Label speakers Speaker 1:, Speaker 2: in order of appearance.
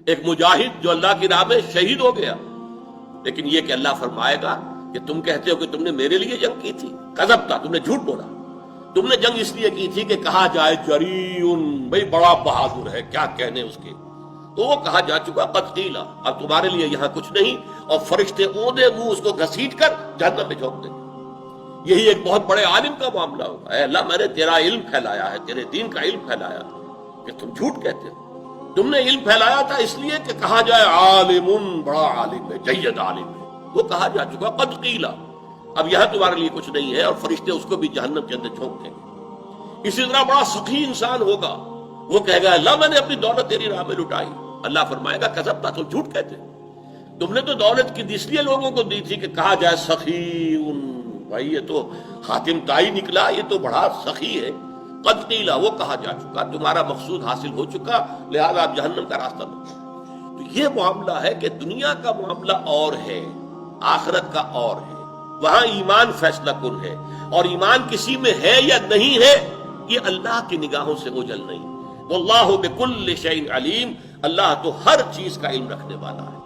Speaker 1: ایک مجاہد جو اللہ کی راہ میں شہید ہو گیا، لیکن یہ کہ اللہ فرمائے گا کہ تم کہتے ہو کہ تم نے میرے لیے جنگ کی تھی، کذب تھا، تم نے جھوٹ بولا، تم نے جنگ اس لیے کی تھی کہ کہا جائے جریون، بھئی بڑا بہادر ہے، کیا کہنے اس کے، تو وہ کہا جا چکا قد قیلا، اب تمہارے لیے یہاں کچھ نہیں، اور فرشتے اودے منہ اس کو گھسیٹ کر جہنم میں جھونک دیں گے۔ یہی ایک بہت بڑے عالم کا معاملہ ہوگا، اے اللہ میں نے تیرا علم پھیلایا ہے، تیرے دین کا علم پھیلایا تھا کہ تم جھوٹ کہتے ہو، تم نے علم پھیلایا تھا اس لیے کہ کہا جائے عالم، بڑا عالم ہے، جید عالم ہے، وہ کہا جا چکا قد قیلا، اب یہاں تمہارے لیے کچھ نہیں ہے، اور فرشتے اس کو بھی جہنم کے اندر جھونک دیں گے۔ اسی طرح بڑا سخی انسان ہوگا، وہ کہے گا اللہ میں نے اپنی دولت تیری راہ میں لٹائی، اللہ فرمائے گا کذب تھا، تم جھوٹ کہتے ہو، تم نے تو دولت کی اس لیے لوگوں کو دی تھی کہ کہا جائے سخی، بھائی یہ تو حاتم طائی نکلا، یہ تو بڑا سخی ہے، قد قیلا، وہ کہا جا چکا، تمہارا مقصود حاصل ہو چکا، لہذا آپ جہنم کا راستہ لو۔ تو یہ معاملہ ہے کہ دنیا کا معاملہ اور ہے، آخرت کا اور ہے، وہاں ایمان فیصلہ کن ہے، اور ایمان کسی میں ہے یا نہیں ہے یہ اللہ کی نگاہوں سے اوجھل نہیں۔ واللہ بکل شیء علیم، اللہ تو ہر چیز کا علم رکھنے والا ہے۔